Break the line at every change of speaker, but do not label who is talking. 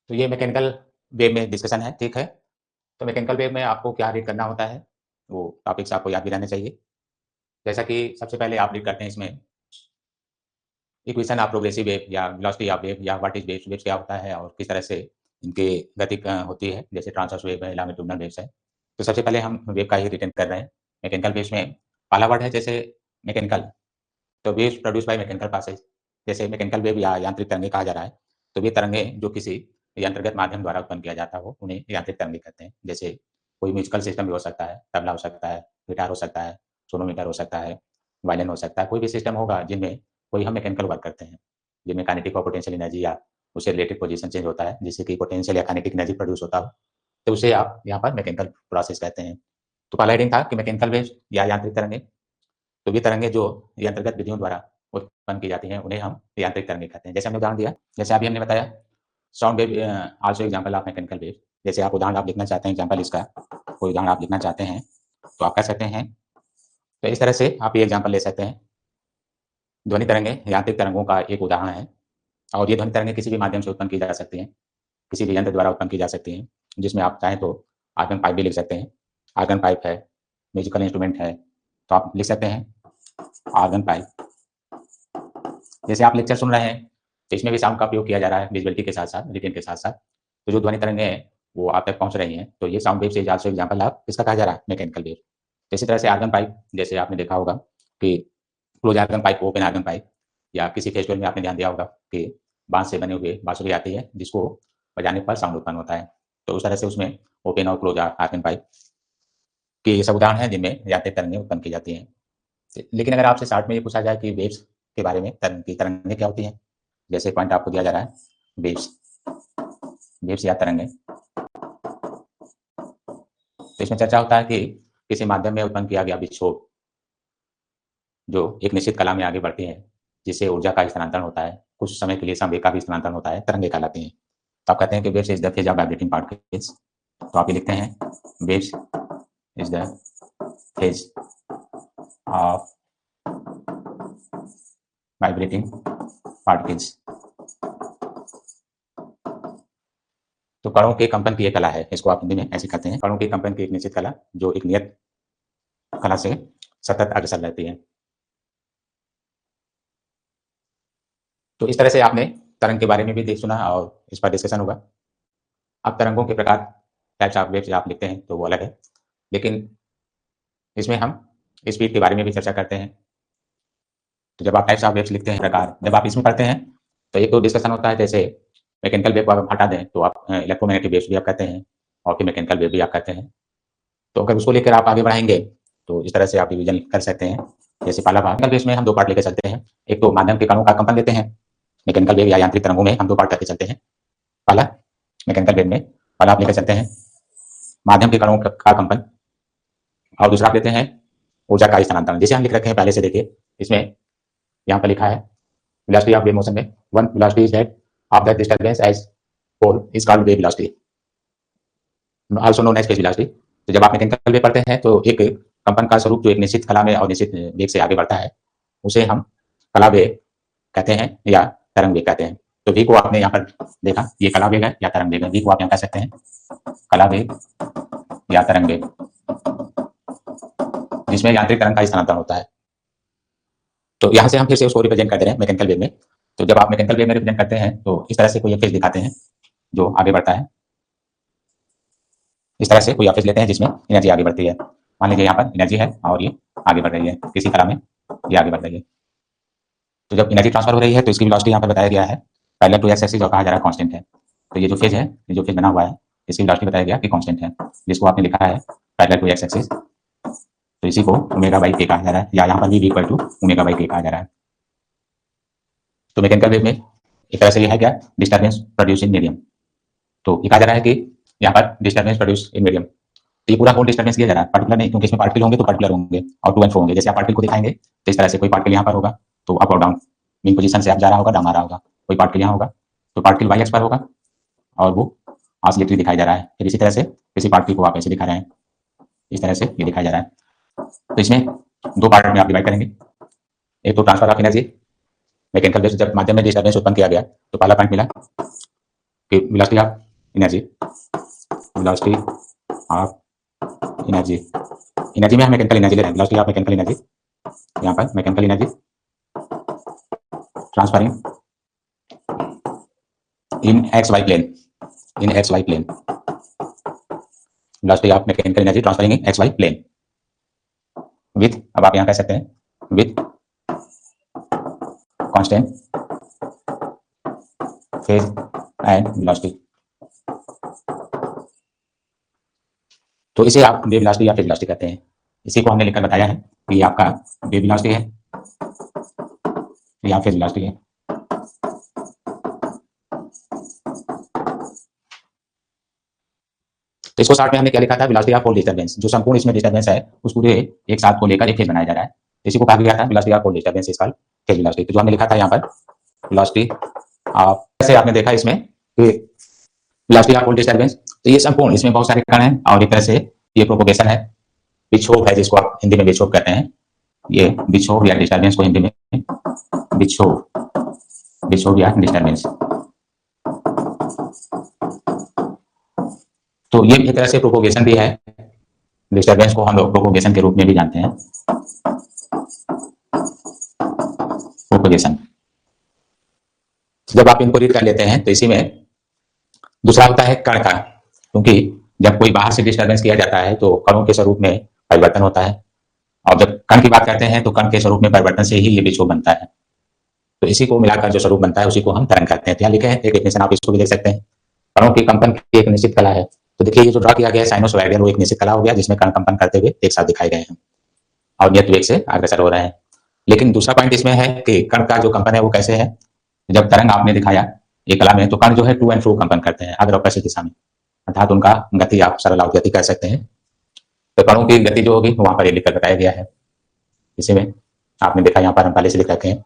तो ये mechanical wave में डिस्कशन है, ठीक है? तो मैकेनिकल वेव में आपको क्या रीड करना होता है, वो टॉपिक्स आपको याद भी रहने चाहिए। जैसा कि सबसे पहले आप रीड करते हैं इसमें इक्वेशन ऑफ प्रोग्रेसिव वेव या वेलोसिटी ऑफ वेव या व्हाट इज़ वेव्स, वेव्स क्या होता है और किस तरह से इनकी गति होती है, जैसे ट्रांसवर्स वेव है, लॉन्गिट्यूडिनल वेव्स है। तो सबसे पहले हम वेव का ही रिटेन कर रहे हैं। मैकेनिकल वेव्स में पहला वर्ड है जैसे मैकेनिकल, तो waves produced by mechanical process, जैसे मैकेनिकल वेव या यांत्रिक तरंगें कहा जा रहा है। तो ये तरंगें जो किसी यंत्रगत माध्यम द्वारा उत्पन्न किया जाता हो, उन्हें यांत्रिक तरंगें कहते हैं। जैसे कोई म्यूजिकल सिस्टम भी हो सकता है, तबला हो सकता है, गिटार हो सकता है, सोनोमीटर हो सकता है, वायलिन हो सकता है, कोई भी सिस्टम होगा जिनमें कोई हम मैकेनिकल वर्क करते हैं, जिनमें काइनेटिक और पोटेंशियल एनर्जी या उससे रिलेटेड पोजीशन चेंज होता है, जिससे कि पोटेंशियल या काइनेटिक एनर्जी प्रोड्यूस होता हो, तो उसे आप यहाँ पर मैकेनिकल प्रोसेस कहते हैं। तो पहला हेडिंग था कि मैकेनिकल वेव्स या यांत्रिक तरंगें। तो ये तरंगें जो यंत्रगत विधियों द्वारा उत्पन्न की जाती हैं, उन्हें हम यांत्रिक तरंगें कहते हैं। जैसे हमने उदाहरण दिया, जैसे अभी हमने बताया sound wave also example of mechanical wave. जैसे आप उदाहरण आप लिखना चाहते हैं, एग्जांपल इसका कोई उदाहरण आप लिखना चाहते हैं, तो आप कह सकते हैं, तो इस तरह से आप ये एग्जांपल ले सकते हैं। ध्वनि तरंगें यांत्रिक तरंगों का एक उदाहरण है और ये ध्वनि तरंगें किसी भी माध्यम से उत्पन्न की जा सकती हैं, किसी भी यंत्र द्वारा उत्पन्न की जा सकती हैं, जिसमें आप चाहें तो आर्गन पाइप भी लिख सकते हैं। आर्गन पाइप है, म्यूजिकल इंस्ट्रूमेंट है, तो आप लिख सकते हैं आर्गन पाइप। जैसे आप लेक्चर सुन रहे हैं, तो इसमें भी साउंड का उपयोग किया जा रहा है विजिबिलिटी के साथ-साथ, रिटेन के साथ-साथ। तो जो ध्वनि तरंगें हैं, वो आप तक पहुँच रही हैं, तो ये साउंड वेव से आल्सो एग्जांपल ऑफ किसका कहा जा रहा है? Mechanical wave. इसी तरह से आर्गन पाइप, जैसे आपने देखा होगा कि close organ pipe, open organ pipe, या किसी फेस्टिवल में आपने ध्यान दिया होगा कि बाँस से बने हुए बाँसुरी आती है, जिसको बजाने पर साउंड उत्पन्न होता है। तो उस तरह से उसमें ओपन और क्लोज आर्गन पाइप के ये सब उदाहरण हैं जिनमें यांत्रिक तरंगें उत्पन्न की जाती हैं। लेकिन अगर आपसे शॉर्ट में ये पूछा जाए कि वेव्स के बारे में, तरंगें क्या होती हैं? जैसे पॉइंट आपको दिया जा रहा है, वेव्स, वेव्स या तरंगें। तो इसमें चर्चा होता है कि किसी माध्यम में उत्पन्न किया गया विक्षोभ जो एक निश्चित कला में आगे बढ़ती है, जिससे ऊर्जा का स्थानांतरण होता है, कुछ समय के लिए संवेग का भी स्थानांतरण होता है, तरंगें कहलाती हैं। तो आप कहते हैं कि waves is the phase of vibrating particles. तो आप ये लिखते हैं, waves is the phase of vibrating particles. तो कणों के कंपन की एक कला है, इसको आप हिंदी में ऐसे कहते हैं, कणों के कंपन की एक निश्चित कला जो एक नियत कला से सतत अग्रसर रहती है। तो इस तरह से आपने तरंग के बारे में भी देख सुना और इस पर डिस्कशन होगा। अब तरंगों के प्रकार, टाइप्स ऑफ वेव्स आप लिखते हैं तो वो अलग है, लेकिन इसमें हम स्पीड के बारे में भी चर्चा करते हैं। तो जब आप टाइप्स ऑफ वेव्स लिखते हैं, प्रकार, जब आप इसमें पढ़ते हैं, तो एक तो डिस्कशन होता है, जैसे मैकेनिकल वेव को आप हटा दें तो आप इलेक्ट्रोमैग्नेटिक वेव्स भी आप कहते हैं और फिर मैकेनिकल वेव भी आप कहते हैं। तो अगर उसको लेकर आप आगे बढ़ाएंगे तो इस तरह से आप डिवीजन कर सकते हैं। जैसे पहला पार्ट, मैकेनिकल वेव्स में हम दो पार्ट लेकर चलते हैं। एक तो माध्यम के कणों का कंपन लेते हैं, मैकेनिकल वेव या यांत्रिक तरंगों में हम दो पार्ट करके चलते हैं। पहला मैकेनिकल वेव में पहला आप लेकर चलते हैं माध्यम के कणों का कंपन, और दूसरा आप लेते हैं ऊर्जा का स्थानांतरण। जैसे हम लिख रखे हैं पहले से, देखिए इसमें यहाँ पर लिखा है वेलोसिटी ऑफ वेव मोशन में one velocity is that of that disturbance as whole is called wave velocity, also known as phase velocity. तो जब आप मैकेनिकल वेव पढ़ते हैं, तो एक कंपन का स्वरूप जो एक निश्चित कला में और निश्चित वेग से आगे बढ़ता है, उसे हम कला वेग कहते हैं या तरंग वेग कहते हैं। तो वी को आपने यहाँ पर देखा, ये कला वेग है या तरंग वेग है। वी को आप यहाँ कह सकते हैं कला वेग या तरंग वेग, जिसमें यांत्रिक तरंग का स्थानांतरण होता है। तो यहाँ से हम फिर से उसको रिप्रेजेंट कर दे रहे हैं मैकेनिकल वेव में। तो जब आप मैकेनिकल वेव में रिप्रेजेंट करते हैं, तो इस तरह से कोई फेज दिखाते हैं जो आगे बढ़ता है। इस तरह से कोई फेज लेते हैं जिसमें एनर्जी आगे बढ़ती है। मान लीजिए यहाँ पर एनर्जी है और ये आगे बढ़ रही है, किसी कला में ये आगे बढ़ रही है। तो जब एनर्जी ट्रांसफर हो रही है, तो इसकी वेलोसिटी यहाँ पर बताया गया है पैरेलल टू एक्स एक्सिस, और कहा जा रहा है कांस्टेंट है। तो ये जो फेज है, ये जो फेज बना हुआ है, इसकी वेलोसिटी बताया गया कि कांस्टेंट है, जिसको आपने लिखा है पैरेलल टू एक्स एक्सिस। तो इसी को ओमेगा बाई के कहा जा रहा है, या यहाँ पर भी इक्वल टू ओमेगा बाई के कहा जा रहा है। तो मैकेनिकल वेव में एक तरह से ये है क्या, डिस्टर्बेंस प्रोड्यूस इन मीडियम। तो ये कहा जा रहा है कि यहाँ पर डिस्टर्बेंस प्रोड्यूस इन मीडियम, तो ये पूरा होल डिस्टर्बेंस किया जा रहा है, पर्टिकुलर नहीं, क्योंकि इसमें पार्टिकल होंगे तो पर्टिकुलर होंगे और टू एंड फ्रो होंगे। जैसे आप पार्टिकल को दिखाएंगे तो इस तरह से कोई पार्टिकल यहाँ पर होगा तो अप और डाउन मीन पोजीशन से आप जा रहा होगा, डाउन आ रहा होगा। कोई पार्टिकल यहाँ होगा तो पार्टिकल वाई एक्स पर होगा और वो ऑसिलेटरी दिखाई जा रहा है। फिर इसी तरह से किसी पार्टिकल को आप ऐसे दिखा रहे हैं, इस तरह से ये दिखाया जा रहा है। तो इसमें दो पार्ट में आप डिवाइड करेंगे। एक तो transfer of energy, mechanical wave जब माध्यम में डिस्टर्बेंस उत्पन्न किया गया तो पहला पॉइंट मिला कि velocity of energy, velocity of energy, energy में हम मैकेनिकल एनर्जी ले रहे हैं, वेलोसिटी ऑफ मैकेनिकल एनर्जी, यहाँ पर mechanical energy transferring in x y plane, in x y plane, velocity of mechanical energy transferring in x y plane with, अब आप यहाँ कह सकते हैं with constant phase and velocity. तो इसे आप वेव वेलोसिटी या फेज वेलोसिटी कहते हैं। इसी को हमने लिखकर बताया है कि ये आपका वेव वेलोसिटी है या फेज वेलोसिटी है। तो इसको शॉर्ट में हमने क्या लिखा था, वेलोसिटी ऑफ पोल डिस्टर्बेंस, जो संपूर्ण इसमें डिस्टर्बेंस है उस पूरे एक साथ को लेकर एक फेज बनाया जा रहा है। इसी को कहा गया था velocity of pole disturbance is called phase velocity. तो जो हमने लिखा था यहाँ पर वेलोसिटी ऑफ, जैसे आपने देखा इसमें कि वेलोसिटी ऑफ पोल डिस्टर्बेंस, तो ये संपूर्ण, इसमें बहुत सारे कण हैं और एक तरह से ये प्रोपोगेशन है, विक्षोभ है, जिसको आप हिंदी में विक्षोभ कहते हैं। ये विक्षोभ या डिस्टर्बेंस को हिंदी में विक्षोभ, विक्षोभ या डिस्टर्बेंस। तो ये एक तरह से प्रोपोगेशन भी है, डिस्टर्बेंस को हम लोग प्रोपोगेशन के रूप में भी जानते हैं, प्रोपोगेशन। जब आप इनको रीड कर लेते हैं तो इसी में दूसरा होता है कण का, क्योंकि जब कोई बाहर से डिस्टर्बेंस किया जाता है तो कणों के स्वरूप में परिवर्तन होता है, और जब कण की बात करते हैं तो कण के स्वरूप में परिवर्तन से ही ये विक्षोभ बनता है। तो इसी को मिलाकर जो स्वरूप बनता है उसी को हम तरंग कहते हैं। यहाँ लिखे हैं एक डेफिनेशन, आप इसको भी देख सकते हैं। कणों के कंपन की एक निश्चित कला है। तो देखिए ये जो ड्रॉ किया गया है साइनोसॉइडल, वो एक निश्चित कला हो गया जिसमें कण कंपन करते हुए एक साथ दिखाए गए हैं और नियत वेग से अग्रसर हो रहे हैं। लेकिन दूसरा पॉइंट इसमें है कि कण का जो कंपन है वो कैसे है। जब तरंग आपने दिखाया एक कला में, तो कण जो है टू एंड फ्रो कंपन करते हैं अग्र और पश्चिम दिशा में, अर्थात उनका गति आप सरल गति कह सकते हैं। तो कणों की गति जो होगी वहां पर ये लिखकर बताया गया है। इसी में आपने देखा, यहाँ पर हम पहले से लिख रखे हैं